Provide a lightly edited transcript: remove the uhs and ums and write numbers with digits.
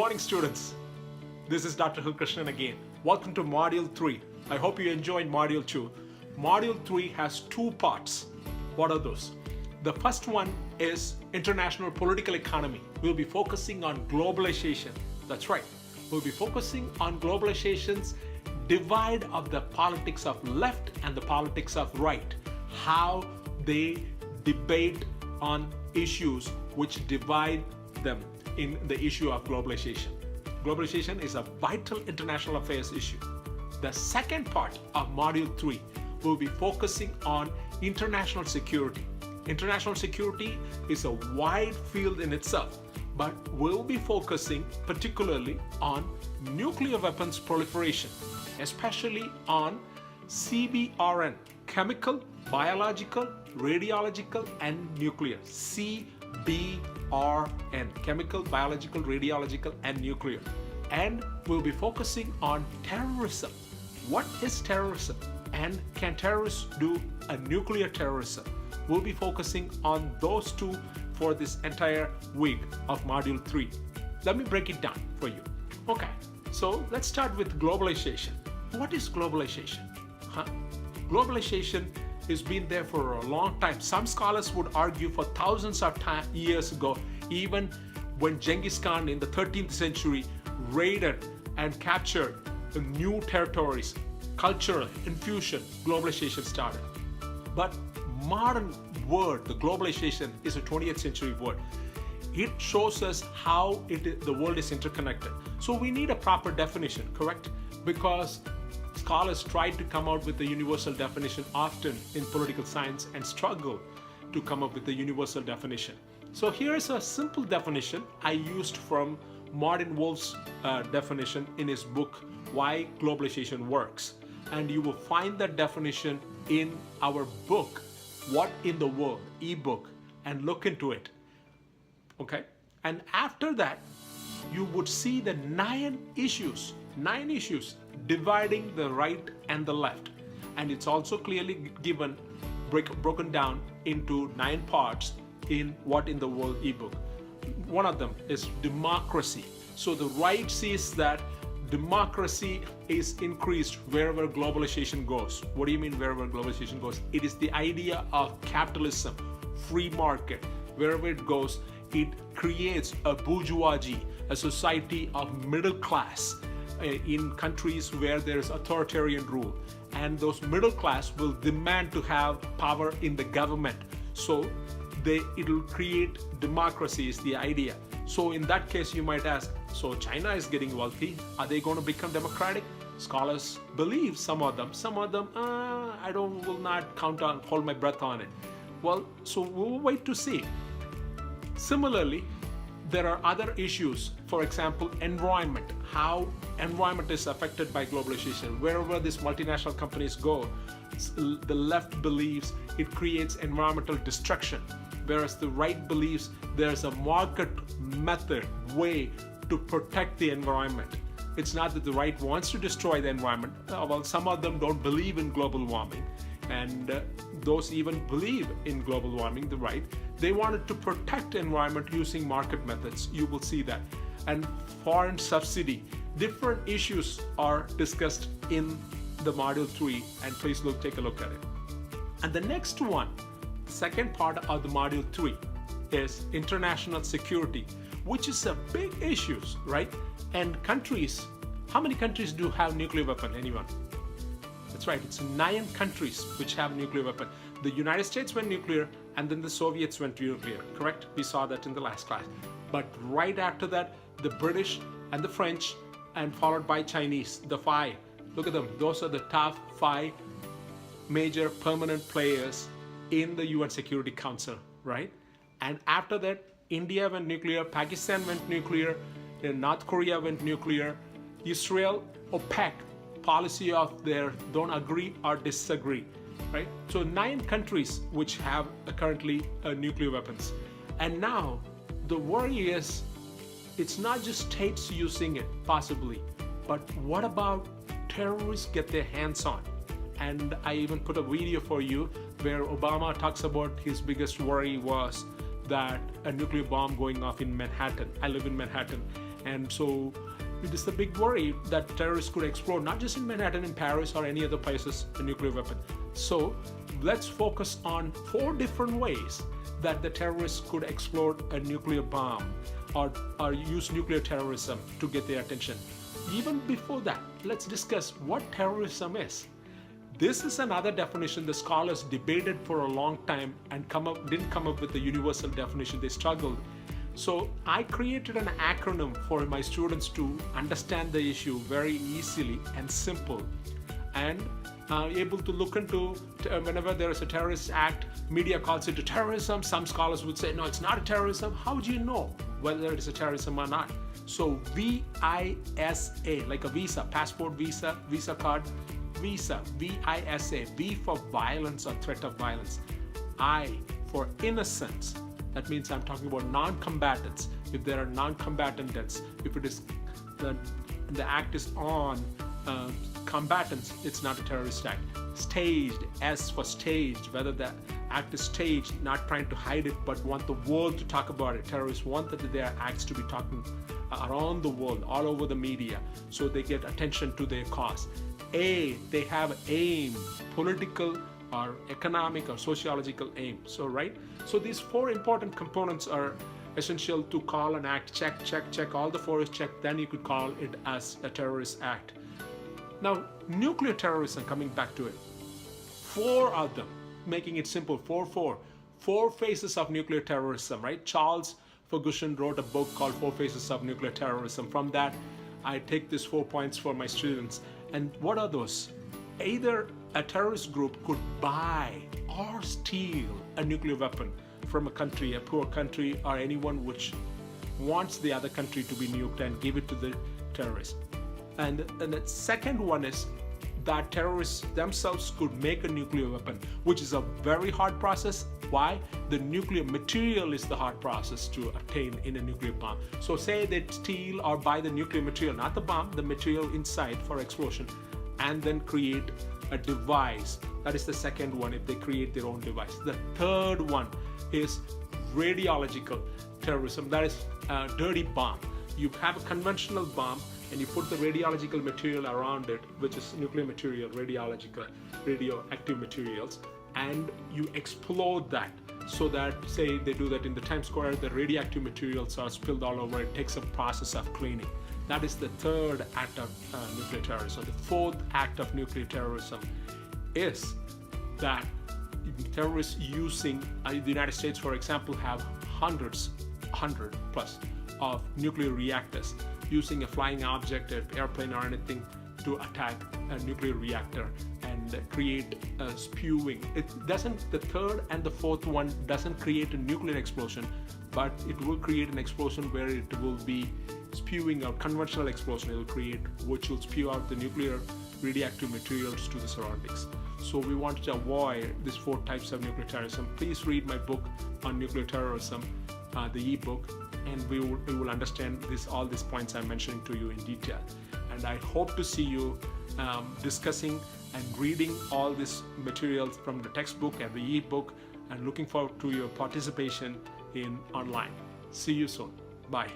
morning, students. This is Dr. Hilkrishnan again. Welcome to Module 3. I hope you enjoyed Module 2. Module 3 has two parts. What are those? The first one is international political economy. We'll be focusing on globalization. That's right. We'll be focusing on globalization's divide of the politics of left and the politics of right. How they debate on issues which divide them in the issue of globalization. Globalization is a vital international affairs issue. The second part of Module 3 will be focusing on international security. International security is a wide field in itself, but we'll be focusing particularly on nuclear weapons proliferation, especially on CBRN, chemical, biological, radiological, and nuclear. CBRN, chemical, biological, radiological, and nuclear. And we'll be focusing on terrorism. What is terrorism? And can terrorists do a nuclear terrorism? We'll be focusing on those two for this entire week of Module 3. Let me break it down for you. Okay, so let's start with globalization. What is globalization? Globalization has been there for a long time. Some scholars would argue for thousands of years ago, even when Genghis Khan in the 13th century raided and captured new territories, cultural infusion, globalization started. But modern word, the globalization, is a 20th century word. It shows us how the world is interconnected. So we need a proper definition, correct? Because scholars try to come out with a universal definition often in political science and struggle to come up with a universal definition. So here's a simple definition I used from Martin Wolf's definition in his book, Why Globalization Works. And you will find that definition in our book, What in the World, ebook, and look into it. Okay? And after that, you would see the nine issues dividing the right and the left. And it's also clearly given, broken down into 9 parts in What in the World ebook. One of them is democracy. So the right sees that democracy is increased wherever globalization goes. What do you mean wherever globalization goes? It is the idea of capitalism, free market. Wherever it goes, it creates a bourgeoisie, a society of middle class in countries where there is authoritarian rule. And those middle class will demand to have power in the government. So it'll create democracy is the idea. So in that case, you might ask, so China is getting wealthy. Are they going to become democratic? Scholars believe some of them. I will not hold my breath on it. Well, so we'll wait to see. Similarly, there are other issues. For example, environment. How environment is affected by globalization. Wherever these multinational companies go, the left believes it creates environmental destruction, whereas the right believes there's a market method, way to protect the environment. It's not that the right wants to destroy the environment. Well, some of them don't believe in global warming, and those even believe in global warming, the right, they wanted to protect environment using market methods. You will see that. And foreign subsidy. Different issues are discussed in the Module 3, and please take a look at it. And the next one, the second part of the Module 3, is international security, which is a big issue, right? And countries, how many countries do have nuclear weapon? Anyone? That's right, it's 9 countries which have nuclear weapon. The United States went nuclear, and then the Soviets went nuclear, correct? We saw that in the last class. But right after that, the British and the French, and followed by Chinese, the 5. Look at them, those are the top 5 major permanent players in the UN Security Council, right? And after that, India went nuclear, Pakistan went nuclear, North Korea went nuclear, Israel, OPEC, policy of their don't agree or disagree, right? So 9 countries which have currently nuclear weapons. And now the worry is, it's not just states using it, possibly, but what about terrorists get their hands on? And I even put a video for you where Obama talks about his biggest worry was that a nuclear bomb going off in Manhattan. I live in Manhattan, And so it is the big worry that terrorists could explode not just in Manhattan, in Paris, or any other places, a nuclear weapon. So let's focus on 4 different ways that the terrorists could explode a nuclear bomb or use nuclear terrorism to get their attention. Even before that, let's discuss what terrorism is. This is another definition the scholars debated for a long time and didn't come up with a universal definition. They struggled. So I created an acronym for my students to understand the issue very easily and simple, and able to look into whenever there is a terrorist act, media calls it a terrorism. Some scholars would say, no, it's not a terrorism. How do you know whether it is a terrorism or not? So VISA, like a visa, passport visa, visa card, visa, VISA, V for violence or threat of violence. I for innocence. That means I'm talking about non-combatants. If there are non-combatant deaths, if it is the act is on combatants, it's not a terrorist act. Staged, S for staged, whether the act is staged, not trying to hide it, but want the world to talk about it. Terrorists want their acts to be talking around the world, all over the media, so they get attention to their cause. A, they have aim, political or economic or sociological aim. So these 4 important components are essential to call an act. Check, all the 4 is checked, then you could call it as a terrorist act. Now, nuclear terrorism, coming back to it, 4 of them, making it simple, 4 phases of nuclear terrorism, right? Charles Ferguson wrote a book called 4 Phases of Nuclear Terrorism. From that, I take these 4 points for my students. And what are those? Either a terrorist group could buy or steal a nuclear weapon from a country, a poor country, or anyone which wants the other country to be nuked, and give it to the terrorists. And the second one is that terrorists themselves could make a nuclear weapon, which is a very hard process. Why? The nuclear material is the hard process to obtain in a nuclear bomb. So say they steal or buy the nuclear material, not the bomb, the material inside for explosion, and then create a device. That is the second one, if they create their own device. The third one is radiological terrorism. That is a dirty bomb. You have a conventional bomb and you put the radiological material around it, which is nuclear material, radioactive materials, and you explode that, so that, say they do that in the Times Square, the radioactive materials are spilled all over. It takes a process of cleaning. That is the third act of nuclear terrorism. The fourth act of nuclear terrorism is that terrorists using, the United States, for example, have 100 plus of nuclear reactors, using a flying object, an airplane or anything, to attack a nuclear reactor and create a spewing. The third and the fourth one doesn't create a nuclear explosion, but it will create an explosion where it will be spewing out, conventional explosion. It will create, which will spew out the nuclear radioactive materials to the surroundings. So we want to avoid these 4 types of nuclear terrorism. Please read my book on nuclear terrorism, the e-book, and we will understand all these points I'm mentioning to you in detail. And I hope to see you discussing and reading all these materials from the textbook and the e-book, and looking forward to your participation in online. See you soon. Bye.